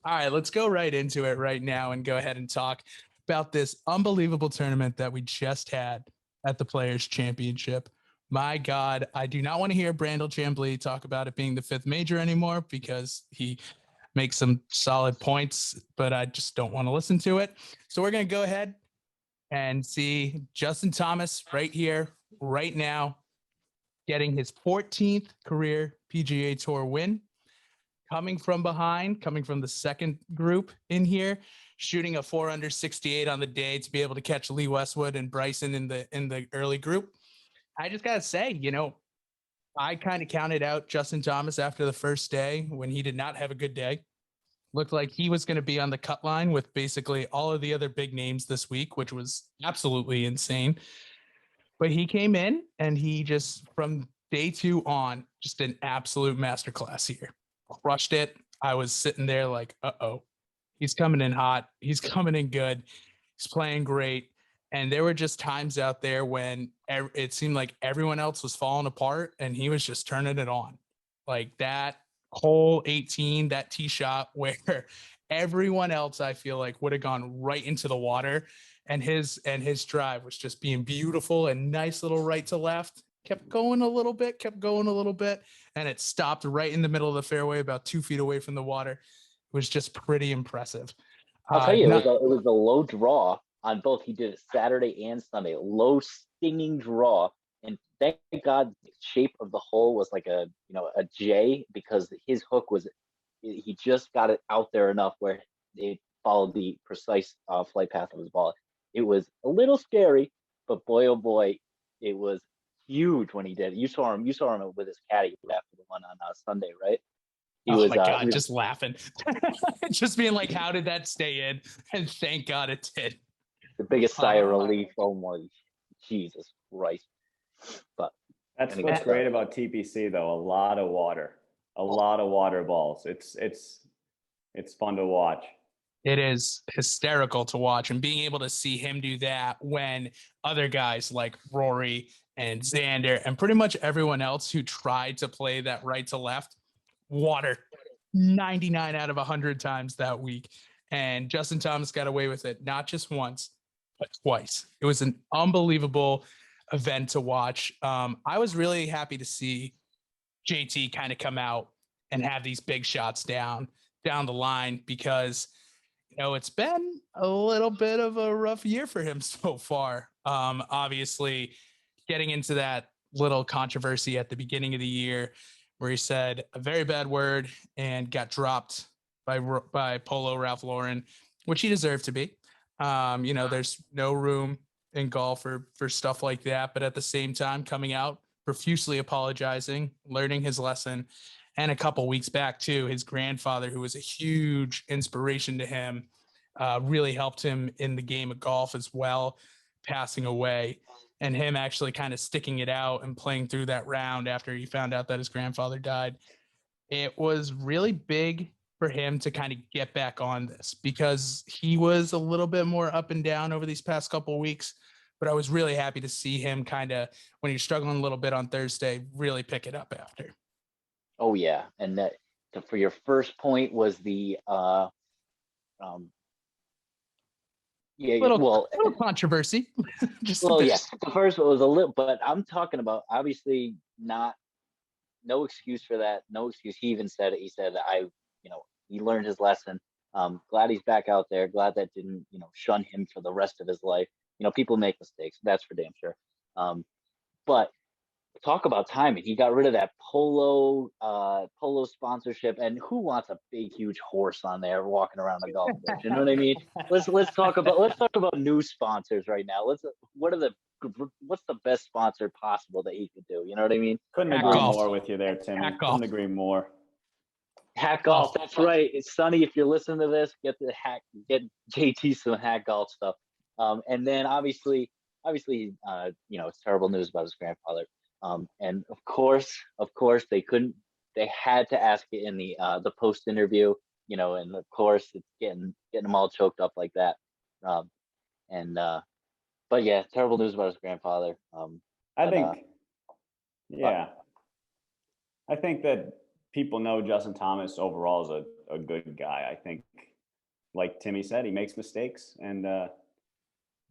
All right, let's go right into it right now and go ahead and talk about this unbelievable tournament that we just had at the Players Championship. My God, I do not want to hear Brandel Chambly talk about it being the fifth major anymore because he makes some solid points, but I just don't want to listen to it. So we're going to go ahead and see Justin Thomas right here, right now, getting his 14th career PGA Tour win, coming from behind, coming from the second group in here, shooting a 4 under 68 on the day to be able to catch Lee Westwood and Bryson in the early group. I just gotta say, I kind of counted out Justin Thomas after the first day when he did not have a good day. Looked like he was going to be on the cut line with basically all of the other big names this week, which was absolutely insane. But he came in and he just, from day two on, just an absolute masterclass here. Crushed it. I was sitting there like, uh-oh, he's coming in hot. He's coming in good. He's playing great. And there were just times out there when it seemed like everyone else was falling apart and he was just turning it on. Like that hole 18, that tee shot where everyone else, I feel like, would have gone right into the water. And his drive was just being beautiful and nice little right to left. Kept going a little bit, and it stopped right in the middle of the fairway, about 2 feet away from the water. It was just pretty impressive. I'll tell you, it was a low draw on both. He did it Saturday and Sunday, low stinging draw, and thank God the shape of the hole was like a J, because his hook was, he just got it out there enough where it followed the precise flight path of his ball. It was a little scary, but boy oh boy, it was huge when he did it. You saw him with his caddy after the one on Sunday, right? He was, my God, just laughing, just being like, how did that stay in? And thank God it did. The biggest sigh of relief. Oh my, Jesus Christ. But that's what's great about TPC, though. A lot of water balls. It's fun to watch. It is hysterical to watch, and being able to see him do that when other guys like Rory and Xander and pretty much everyone else who tried to play that right to left, water 99 out of 100 times that week. And Justin Thomas got away with it, not just once, but twice. It was an unbelievable event to watch. I was really happy to see JT kind of come out and have these big shots down the line, because it's been a little bit of a rough year for him so far. Obviously, getting into that little controversy at the beginning of the year where he said a very bad word and got dropped by Polo Ralph Lauren, which he deserved to be. There's no room in golf for stuff like that. But at the same time, coming out, profusely apologizing, learning his lesson. And a couple weeks back, too, his grandfather, who was a huge inspiration to him, really helped him in the game of golf as well, passing away. And him actually kind of sticking it out and playing through that round after he found out that his grandfather died. It was really big for him to kind of get back on this, because he was a little bit more up and down over these past couple of weeks. But I was really happy to see him kind of, when you're struggling a little bit on Thursday, really pick it up after. Oh yeah, and that for your first point was the little controversy. Just the first one was a little, but I'm talking about obviously no excuse for that, no excuse. He even said it. He said he learned his lesson. Glad he's back out there. Glad that didn't shun him for the rest of his life. People make mistakes. That's for damn sure. But talk about timing. He got rid of that polo sponsorship, and who wants a big huge horse on there walking around the golf course? You know what I mean? Let's talk about new sponsors right now. What's the best sponsor possible that he could do? You know what I mean? Couldn't agree more with you there, Tim. Couldn't agree more. Hack golf, that's right. It's Sonny, if you're listening to this, get JT some hack golf stuff. And then obviously, it's terrible news about his grandfather. And of course, they had to ask it in the post interview, and of course it's getting them all choked up like that. But yeah, terrible news about his grandfather. I think that people know Justin Thomas overall is a good guy. I think, like Timmy said, he makes mistakes, and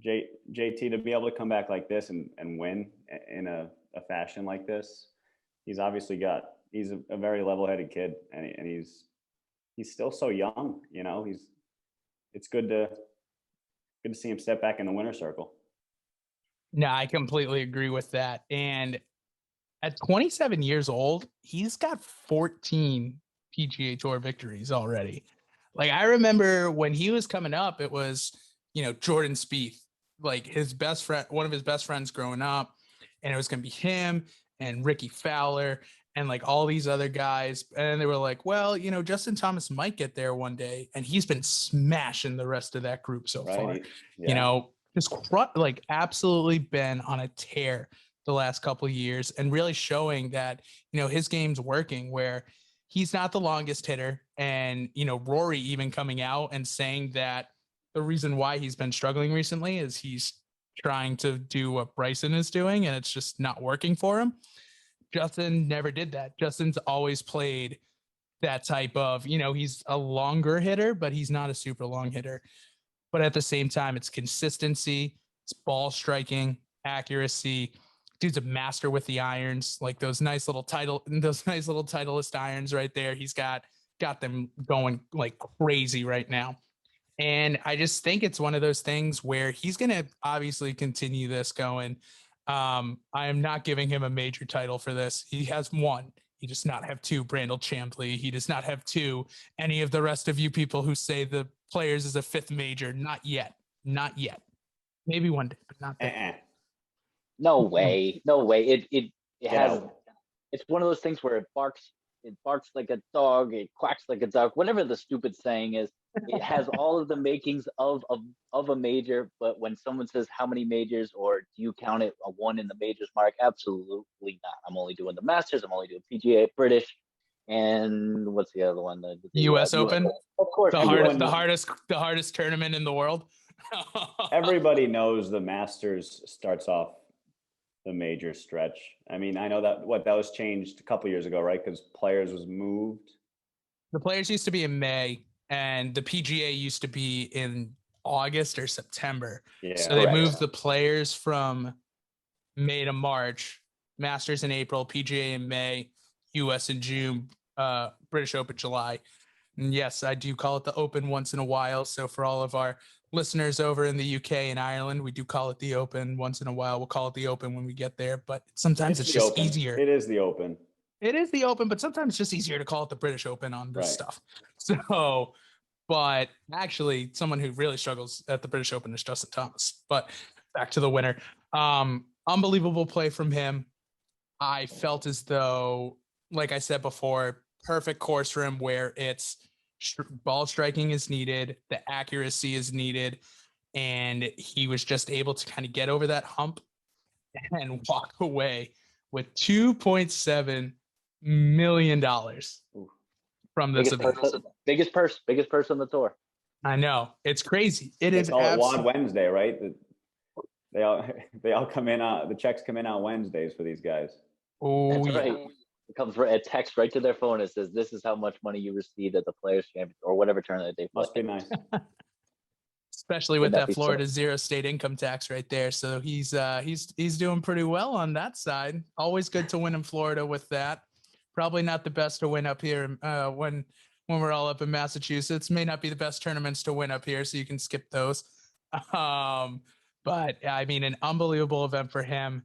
JT to be able to come back like this and win in a fashion like this, he's obviously he's a very level-headed kid, and he's still so young. You know, it's good to see him step back in the winner's circle. No, I completely agree with that. And at 27 years old, he's got 14 PGA Tour victories already. Like, I remember when he was coming up, it was, Jordan Spieth, like his best friend, one of his best friends growing up, and it was going to be him and Ricky Fowler and like all these other guys. And they were like, well, Justin Thomas might get there one day. And he's been smashing the rest of that group so far. Yeah. Just like absolutely been on a tear the last couple of years, and really showing that, his game's working, where he's not the longest hitter. And, Rory even coming out and saying that the reason why he's been struggling recently is he's trying to do what Bryson is doing, and it's just not working for him. Justin never did that. Justin's always played that type of, he's a longer hitter, but he's not a super long hitter. But at the same time, it's consistency, it's ball striking, accuracy. Dude's a master with the irons, like those nice little Titleist irons right there. He's got them going like crazy right now. And I just think it's one of those things where he's going to obviously continue this going. I am not giving him a major title for this. He has one. He does not have two Brandel Champley. He does not have two any of the rest of you people who say the Players is a fifth major. Not yet. Not yet. Maybe one day, but not that. No way. No way. It has. It's one of those things where it barks like a dog. It quacks like a duck. Whatever the stupid saying is, it has all of the makings of a major. But when someone says how many majors, or do you count it a one in the majors mark? Absolutely not. I'm only doing the Masters. I'm only doing PGA, British, and what's the other one? The U.S. Open. Of course, the hardest tournament in the world. Everybody knows the Masters starts off the major stretch. I mean, I know that was changed a couple years ago, right? Because Players was moved. The Players used to be in May, and the PGA used to be in August or September. Yeah, so they moved the Players from May to March, Masters in April, PGA in May, US in June, British Open July. And yes, I do call it the Open once in a while. So for all of our listeners over in the UK and Ireland, we do call it the Open once in a while. We'll call it the Open when we get there, but sometimes it's just easier. It is the Open. It is the Open, but sometimes it's just easier to call it the British Open on this stuff. So, but actually someone who really struggles at the British Open is Justin Thomas. But back to the winner. Unbelievable play from him. I felt as though, like I said before, perfect course for him, where it's ball striking is needed, the accuracy is needed, and he was just able to kind of get over that hump and walk away with $2.7 million from this event. Biggest purse on the tour. I know, it's crazy. It's WAD Wednesday, right? They all come in. The checks come in on Wednesdays for these guys. Oh, that's right. It comes a text right to their phone. It says, "This is how much money you received at the Players Championship or whatever tournament they must be nice." Especially with that Florida zero state income tax right there. So he's doing pretty well on that side. Always good to win in Florida with that. Probably not the best to win up here when we're all up in Massachusetts. May not be the best tournaments to win up here, so you can skip those. But I mean, an unbelievable event for him.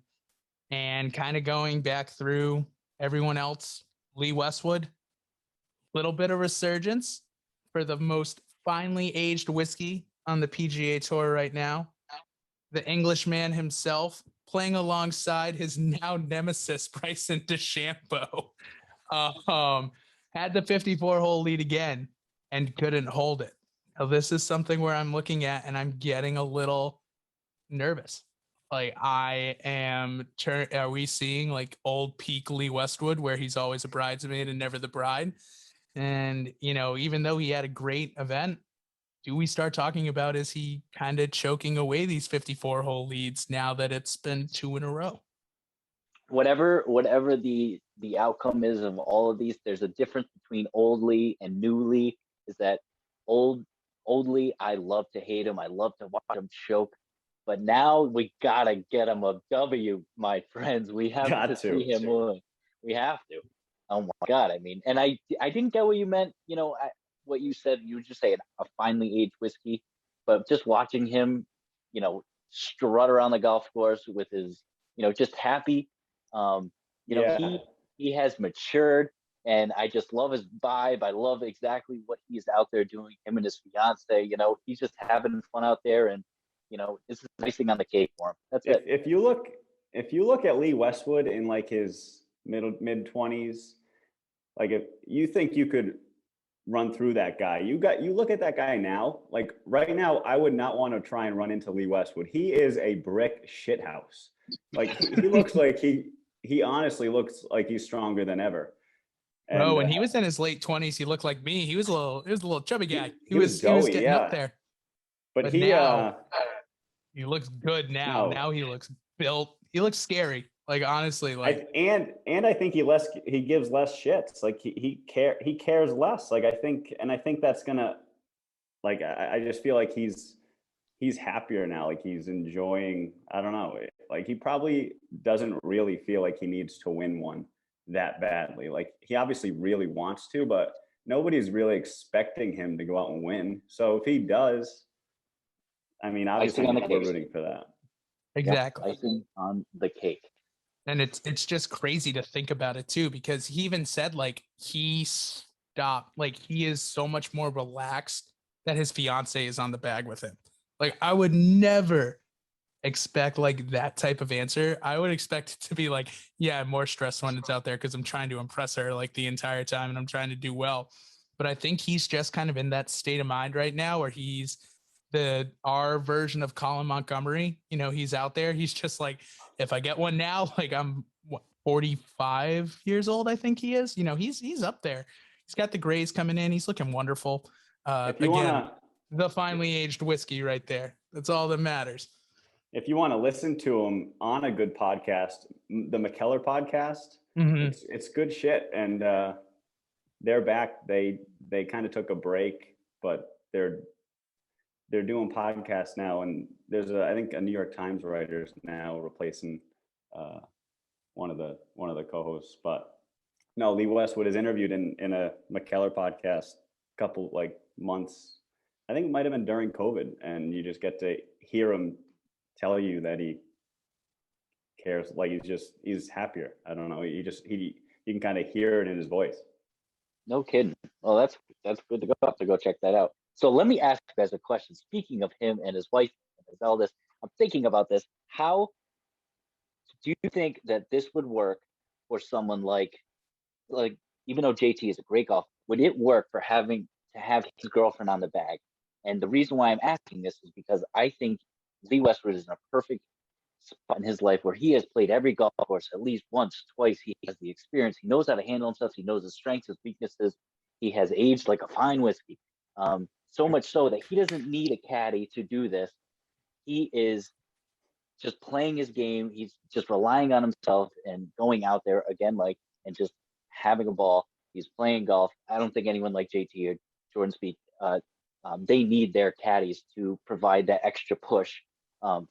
And kind of going back through everyone else, Lee Westwood, little bit of resurgence for the most finely aged whiskey on the PGA Tour right now. The Englishman himself playing alongside his now nemesis, Bryson DeChambeau, had the 54-hole lead again and couldn't hold it. Now, this is something where I'm looking at and I'm getting a little nervous. Like, are we seeing like old peak Lee Westwood, where he's always a bridesmaid and never the bride? And, even though he had a great event, do we start talking about, is he kind of choking away these 54-hole leads now that it's been two in a row? Whatever the the outcome is of all of these. There's a difference between old Lee and new Lee. Is that old Lee? I love to hate him. I love to watch him choke. But now we gotta get him a W, my friends. We have to see him win. We have to. Oh my God! I mean, and I didn't get what you meant. You know, what you said. You were just saying a finely aged whiskey, but just watching him, you know, strut around the golf course with his, you know, just happy. You know, he has matured, and I just love his vibe. I love exactly what he's out there doing. Him and his fiance. You know, he's just having fun out there, and you know, this is icing on the cake for him. That's it. If you look at Lee Westwood in like his mid-20s, like if you think you could run through that guy, you look at that guy now, like right now, I would not want to try and run into Lee Westwood. He is a brick shithouse. Like he looks like he honestly looks like he's stronger than ever. And, bro, when he was in his late 20s, he looked like me. He was a little chubby guy. He was getting up there. But now, he looks good now. Now he looks built. He looks scary. Like honestly, like and I think he gives less shits. Like he cares less. Like I think that's gonna, like I just feel like he's happier now. Like he's enjoying. I don't know. Like he probably doesn't really feel like he needs to win one that badly. Like he obviously really wants to, but nobody's really expecting him to go out and win. So if he does, I mean, obviously we're rooting for that. Exactly. Yeah, icing on the cake. And it's just crazy to think about it too, because he even said like he stopped, like he is so much more relaxed that his fiance is on the bag with him. Like I would never expect like that type of answer. I would expect it to be like, yeah, I'm more stressed when it's out there because I'm trying to impress her like the entire time and I'm trying to do well. But I think he's just kind of in that state of mind right now where he's our version of Colin Montgomery. You know, he's out there. He's just like, if I get one now, like I'm 45 years old, I think he is. You know, he's up there. He's got the grays coming in. He's looking wonderful. The finely aged whiskey right there. That's all that matters. If you want to listen to him on a good podcast, the McKellar podcast, it's good shit. And they're back. They kind of took a break, but they're doing podcasts now. And there's I think a New York Times writer's now replacing one of the co-hosts. But no, Lee Westwood is interviewed in a McKellar podcast a couple like months. I think it might have been during COVID, and you just get to hear him tell you that he cares. Like he's happier. I don't know. You can kind of hear it in his voice. No kidding. Well, that's good to go. I have to go check that out. So let me ask you guys a question. Speaking of him and his wife and his eldest, I'm thinking about this. How do you think that this would work for someone like even though JT is a great golfer, would it work for having to have his girlfriend on the bag? And the reason why I'm asking this is because I think Lee Westwood is in a perfect spot in his life where he has played every golf course at least once, twice. He has the experience. He knows how to handle himself. He knows his strengths, his weaknesses. He has aged like a fine whiskey. So much so that he doesn't need a caddy to do this. He is just playing his game. He's just relying on himself and going out there again, and just having a ball. He's playing golf. I don't think anyone like JT or Jordan Spieth, they need their caddies to provide that extra push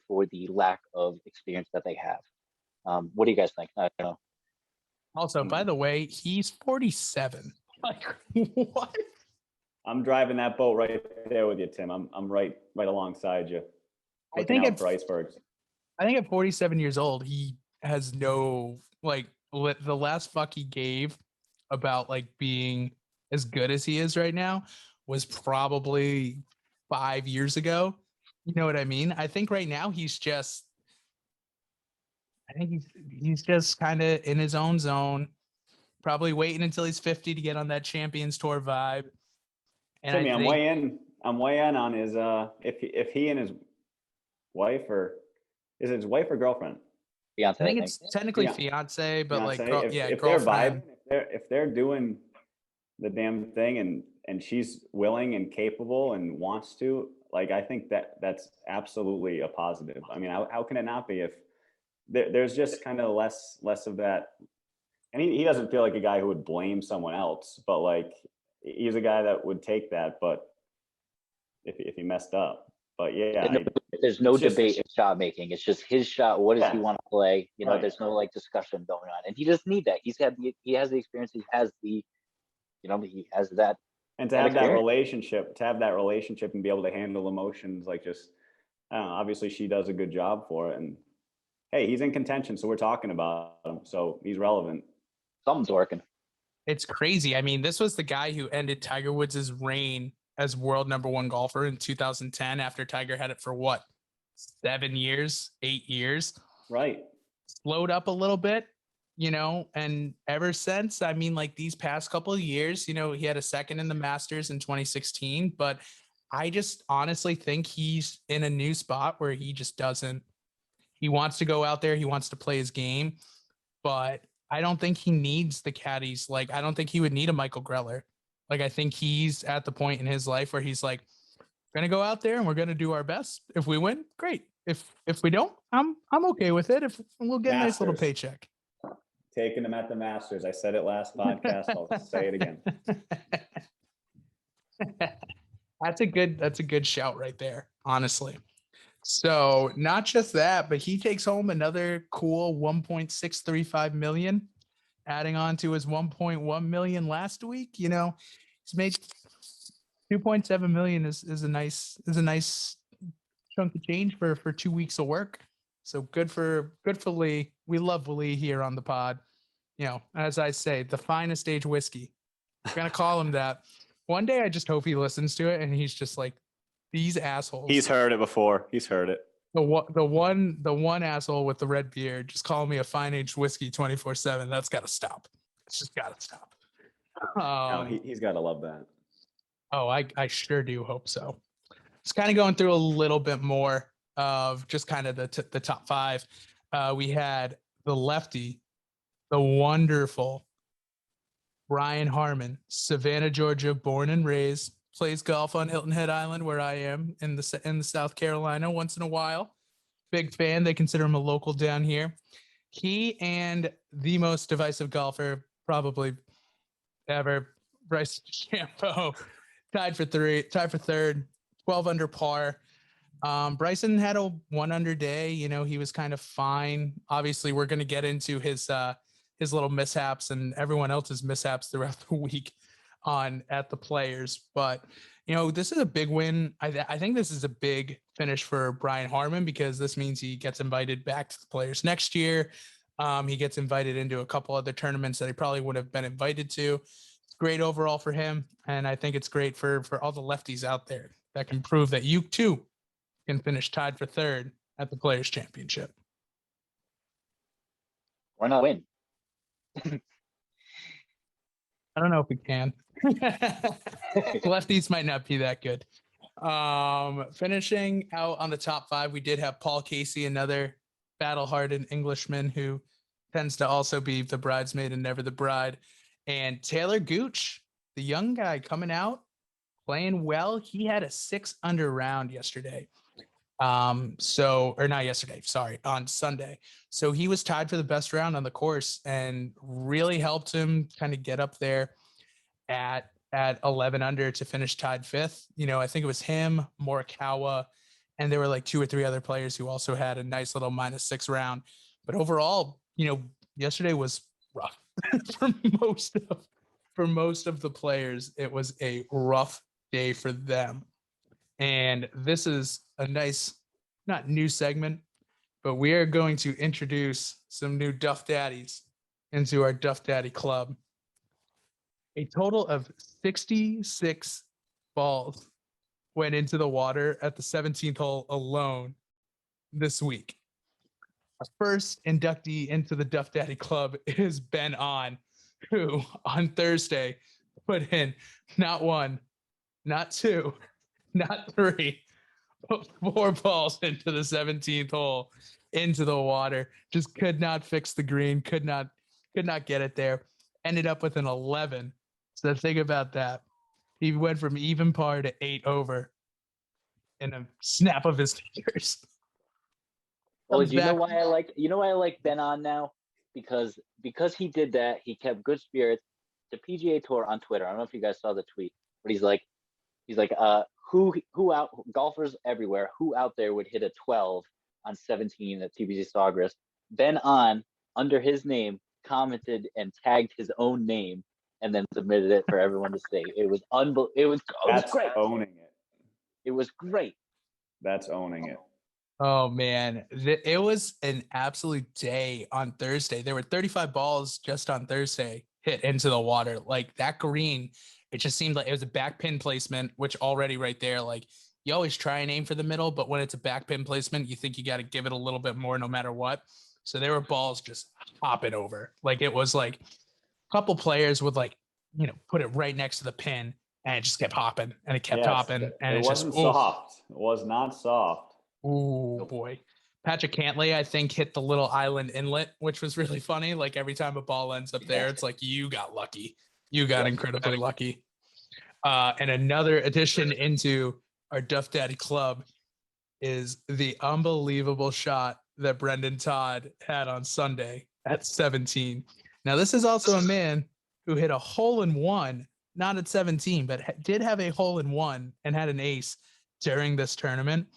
for the lack of experience that they have. What do you guys think? I don't know. Also, by the way, he's 47. Like, what? I'm driving that boat right there with you, Tim. I'm right alongside you. I think at Bryceburg. I think at 47 years old, he has no the last fuck he gave about like being as good as he is right now was probably 5 years ago. You know what I mean? I think right now he's just kind of in his own zone, probably waiting until he's 50 to get on that Champions Tour vibe. And Timmy, I'm way in on his if he and his wife, or is it his wife or girlfriend? Fiance, I think it's technically fiance, but fiance. If girlfriend. If they're doing the damn thing and she's willing and capable and wants to, like, I think that's absolutely a positive. I mean, how can it not be if there's just kind of less of that and he doesn't feel like a guy who would blame someone else, but like he's a guy that would take that, but if he messed up. But yeah, there's no debate in shot making. It's just his shot. What does he want to play? You know, there's no like discussion going on, and he doesn't need that. He has the experience. He has the, he has that. And to have that relationship, and be able to handle emotions, like just, I don't know, obviously she does a good job for it. And hey, he's in contention, so we're talking about him. So he's relevant. Something's working. It's crazy. I mean, this was the guy who ended Tiger Woods' reign as world #1 golfer in 2010 after Tiger had it for what, 7 years, 8 years? Right. Slowed up a little bit, and ever since, I mean, like these past couple of years, he had a second in the Masters in 2016, but I just honestly think he's in a new spot where he just doesn't, he wants to go out there, he wants to play his game, but I don't think he needs the caddies. Like, I don't think he would need a Michael Greller. Like, I think he's at the point in his life where he's like, we're going to go out there and we're going to do our best. If we win, great. If we don't, I'm okay with it. If we'll get a nice little paycheck. Taking him at the Masters. I said it last podcast. I'll say it again. That's a good shout right there, honestly. So not just that, but he takes home another cool 1.635 million, adding on to his 1.1 million last week. He's made 2.7 million is a nice chunk of change for 2 weeks of work. So good for Lee. We love Lee here on the pod. As I say, the finest age whiskey. We're gonna call him that. One day I just hope he listens to it and he's just like, these assholes. He's heard it before. He's heard it. The one asshole with the red beard just calling me a fine aged whiskey 24/7. That's got to stop. It's just got to stop. He's got to love that. Oh, I sure do hope so. Just kind of going through a little bit more of just kind of the top five. We had the lefty, the wonderful Brian Harmon, Savannah, Georgia, born and raised. Plays golf on Hilton Head Island, where I am in the South Carolina once in a while. Big fan. They consider him a local down here. He and the most divisive golfer probably ever, Bryce Campbell, tied for third, 12 under par. Bryson had a 1 under day. He was kind of fine. Obviously, we're going to get into his little mishaps and everyone else's mishaps throughout the week at the Players, but this is a big win. I think this is a big finish for Brian Harmon because this means he gets invited back to the Players next year. He gets invited into a couple other tournaments that he probably would have been invited to. It's great overall for him, and I think it's great for all the lefties out there that can prove that you too can finish tied for third at the Players Championship. Why not win? I don't know if we can. Lefties might not be that good. Finishing out on the top five, we did have Paul Casey, another battle-hardened Englishman who tends to also be the bridesmaid and never the bride. And Taylor Gooch, the young guy coming out, playing well. He had a 6 under round yesterday. On Sunday. So he was tied for the best round on the course and really helped him kind of get up there at 11 under to finish tied fifth. I think it was him, Morikawa, and there were like 2 or 3 other players who also had a nice little -6 round. But overall, yesterday was rough for most of the players. It was a rough day for them. And this is a nice, not new segment, but we are going to introduce some new Duff Daddies into our Duff Daddy Club. A total of 66 balls went into the water at the 17th hole alone this week. Our first inductee into the Duff Daddy Club is Ben On, who on Thursday put in not 1, not 2, not 3, but 4 balls into the 17th hole into the water. Just could not fix the green, could not get it there. Ended up with an 11. So think about that. He went from even par to 8 over in a snap of his fingers. Well, you know why I like Ben On now? because he did that, he kept good spirits. The PGA Tour on Twitter, I don't know if you guys saw the tweet, but he's like, who out, golfers everywhere, who out there would hit a 12 on 17 at TPC Sawgrass? Ben under his name, commented and tagged his own name and then submitted it for everyone to see. It was it was great. Owning it. It was great. That's owning it. Oh man, it was an absolute day on Thursday. There were 35 balls just on Thursday hit into the water. Like that green, it just seemed like it was a back pin placement, which already right there, like you always try and aim for the middle, but when it's a back pin placement, you think you got to give it a little bit more no matter what. So there were balls just hopping over. Like it was like a couple players would like, put it right next to the pin and it just kept hopping and it kept hopping. And it wasn't soft. It was not soft. Oh boy. Patrick Cantley, I think, hit the little island inlet, which was really funny. Like every time a ball ends up there, it's like you got lucky. You got incredibly lucky. And another addition into our Duff Daddy club is the unbelievable shot that Brendan Todd had on Sunday at 17. Now, this is also a man who hit a hole-in-one, not at 17, but did have a hole-in-one and had an ace during this tournament.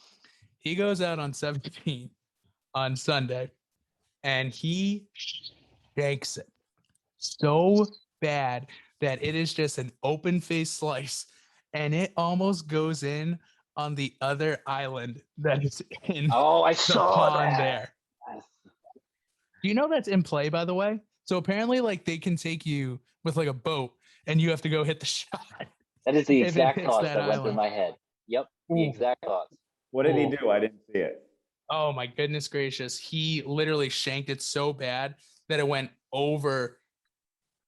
He goes out on 17 on Sunday, and he shakes it so bad that it is just an open face slice, and it almost goes in on the other island that is in I the saw pond that. there. Do you know that's in play, by the way? So apparently, like, they can take you with like a boat, and you have to go hit the shot. That is the exact thoughts that went through my head. Yep, the exact thoughts. What did he do? I didn't see it. Oh my goodness gracious. He literally shanked it so bad that it went over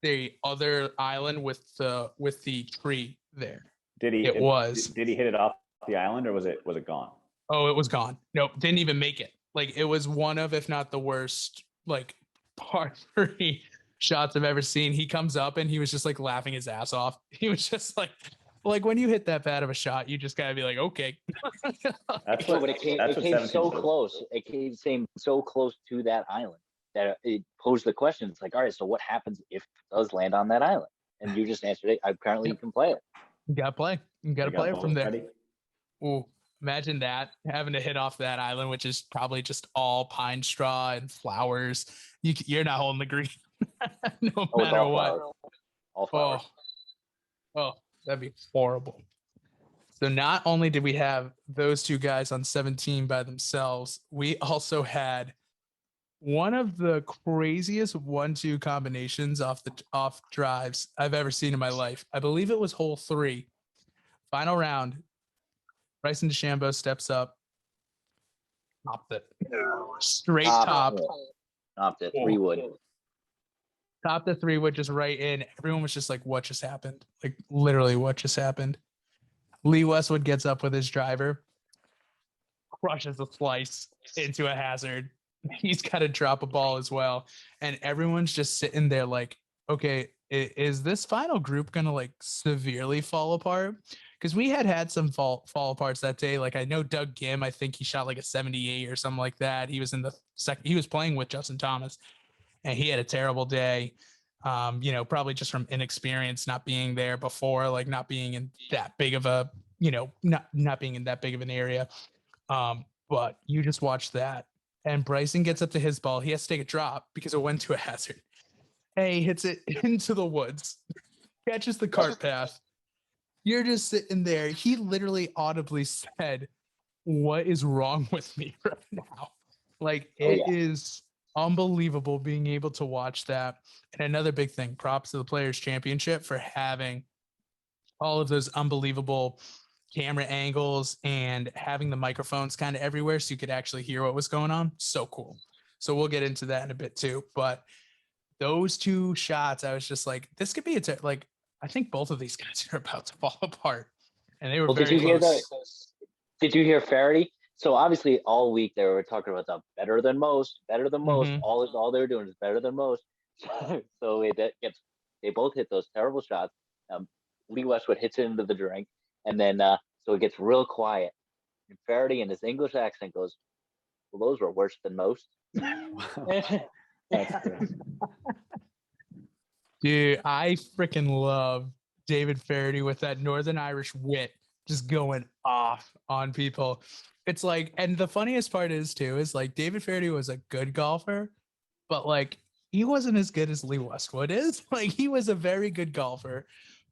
the other island with the tree there. Did he hit it off the island or was it gone? Oh, it was gone. Nope, didn't even make it. Like it was one of, if not the worst, like par 3 shots I've ever seen. He comes up and he was just like laughing his ass off. He was just like when you hit that bad of a shot, you just gotta be like, okay. But it came so close. It came so close to that island that it posed the question. It's like, all right, so what happens if it does land on that island? And you just answered it. Apparently, you can play it. You gotta play. You gotta play it from there. Ooh, imagine that, having to hit off that island, which is probably just all pine straw and flowers. You're not holding the green, no matter what. All flowers. Oh, that'd be horrible. So not only did we have those two guys on 17 by themselves, we also had one of the craziest 1-2 combinations off drives I've ever seen in my life. I believe it was hole 3, final round. Bryson DeChambeau steps up, topped it, straight top. Topped it, 3-wood. Topped the 3-wood just right in. Everyone was just like, what just happened? Like literally what just happened? Lee Westwood gets up with his driver, crushes a slice into a hazard. He's got to drop a ball as well. And everyone's just sitting there like, okay, is this final group going to like severely fall apart? Because we had some fall aparts that day. Like I know Doug Gim, I think he shot like a 78 or something like that. He was in the second. He was playing with Justin Thomas, and he had a terrible day. Probably just from inexperience, not being there before, like not being in that big of a, not being in that big of an area. But you just watch that, and Bryson gets up to his ball. He has to take a drop because it went to a hazard. Hey, hits it into the woods, catches the cart path. You're just sitting there. He literally audibly said, "What is wrong with me right now?" Like it is unbelievable being able to watch that. And another big thing, props to the Players Championship for having all of those unbelievable camera angles and having the microphones kind of everywhere so you could actually hear what was going on. So cool. So we'll get into that in a bit too. But those 2 shots, I was just like, this could be I think both of these guys are about to fall apart. And they were very close. Hear that? Did you hear Faraday? So obviously all week they were talking about the better than most. Mm-hmm. All they were doing is better than most. So they both hit those terrible shots. Lee Westwood hits it into the drink, and then so it gets real quiet. And Faraday in his English accent goes, "Well, those were worse than most." That's crazy. Dude, I freaking love David Faraday with that Northern Irish wit just going off on people. It's like, and the funniest part is too, is like David Faraday was a good golfer, but like he wasn't as good as Lee Westwood is. Like he was a very good golfer,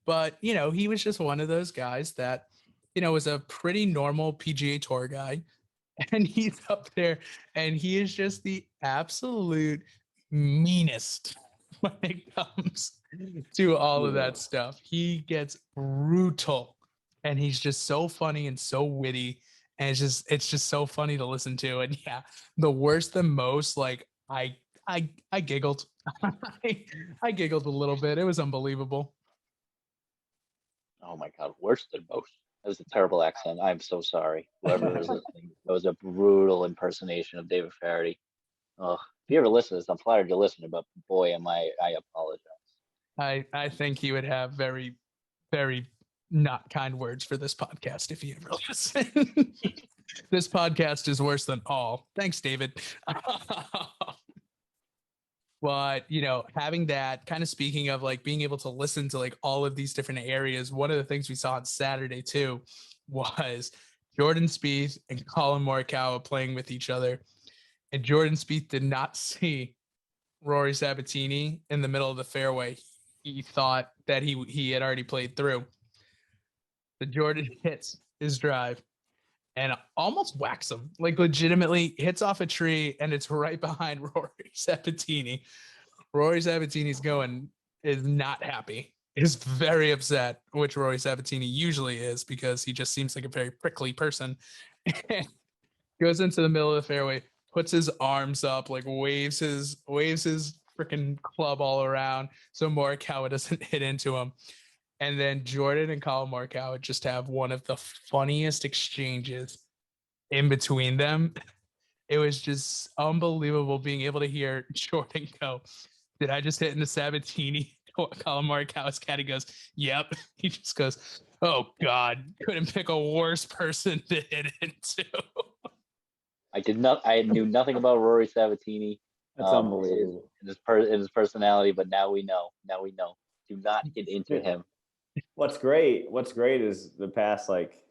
but you know, he was just one of those guys that, you know, was a pretty normal PGA Tour guy. And he's up there and he is just the absolute meanest when it comes to all of that stuff. He gets brutal and he's just so funny and so witty. And it's just so funny to listen to. And yeah, the worst than most, like I giggled. I giggled a little bit. It was unbelievable. Oh my God, worse than most. That was a terrible accent. I'm so sorry. Whoever was listening, that was a brutal impersonation of David Faraday. Oh, if you ever listen to this, I'm flattered you listen, but boy, I apologize. I think he would have very, very not kind words for this podcast if he ever listen. This podcast is worse than all. Thanks, David. But you know, having that kind of, speaking of like being able to listen to like all of these different areas, one of the things we saw on Saturday too was Jordan Spieth and Colin Morikawa playing with each other, and Jordan Spieth did not see Rory Sabatini in the middle of the fairway. He thought that he had already played through. The Jordan hits his drive and almost whacks him, like legitimately hits off a tree, and it's right behind Rory Sabatini. Rory Sabatini's is not happy, is very upset, which Rory Sabatini usually is because he just seems like a very prickly person. Goes into the middle of the fairway, puts his arms up, like waves his freaking club all around so Morikawa doesn't hit into him. And then Jordan and Colin Morikawa just have one of the funniest exchanges in between them. It was just unbelievable being able to hear Jordan go, "Did I just hit into Sabatini?" Colin Morikawa's caddy goes, "Yep." He just goes, "Oh God, couldn't pick a worse person to hit into." I knew nothing about Rory Sabatini. That's unbelievable. In his personality, but now we know. Do not get into him. What's great is the past like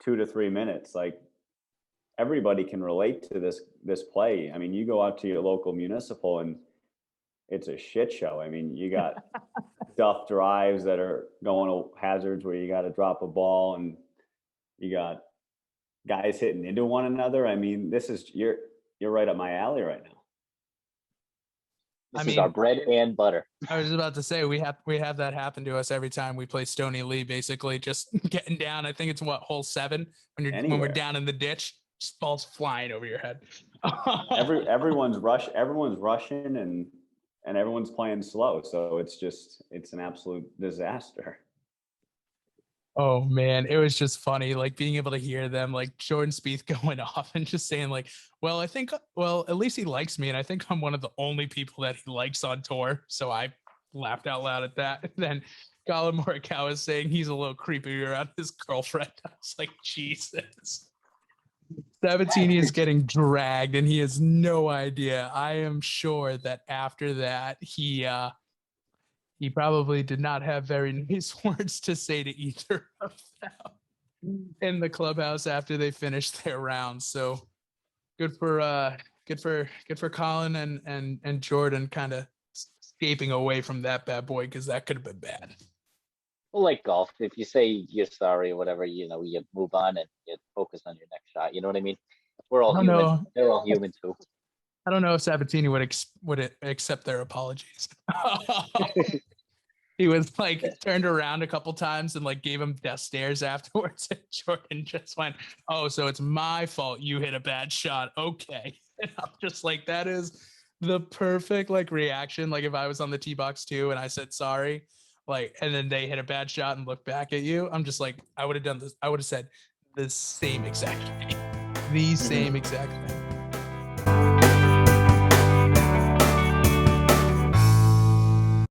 2 to 3 minutes, like everybody can relate to this play. I mean, you go out to your local municipal and it's a shit show. I mean, you got duff drives that are going to hazards where you got to drop a ball, and you got guys hitting into one another. I mean, you're right up my alley right now. This is our bread and butter. I was about to say we have that happen to us every time we play Stony Lee. Basically, just getting down. I think it's hole 7 when we're down in the ditch, just balls flying over your head. everyone's rushing and everyone's playing slow, so it's an absolute disaster. Oh man, it was just funny, like being able to hear them, like Jordan Spieth going off and just saying like, well, at least he likes me, and I think I'm one of the only people that he likes on tour. So I laughed out loud at that. And then Colin Morikawa is saying he's a little creepy around his girlfriend. I was like, Jesus. Sabatini is getting dragged and he has no idea. I am sure that after that, he probably did not have very nice words to say to either of them in the clubhouse after they finished their rounds. So good for Colin and Jordan kind of escaping away from that bad boy, because that could have been bad. Well, like golf, if you say you're sorry or whatever, you move on and you focus on your next shot. You know what I mean? We're all human. Know. They're all human too. I don't know if Sabatini would accept their apologies. He was like turned around a couple times and like gave him death stares afterwards. And Jordan just went, "Oh, so it's my fault you hit a bad shot. Okay." And I'm just like, that is the perfect like reaction. Like if I was on the tee box too and I said sorry, like, and then they hit a bad shot and looked back at you, I'm just like, I would have done this. I would have said the same exact thing. The same exact thing.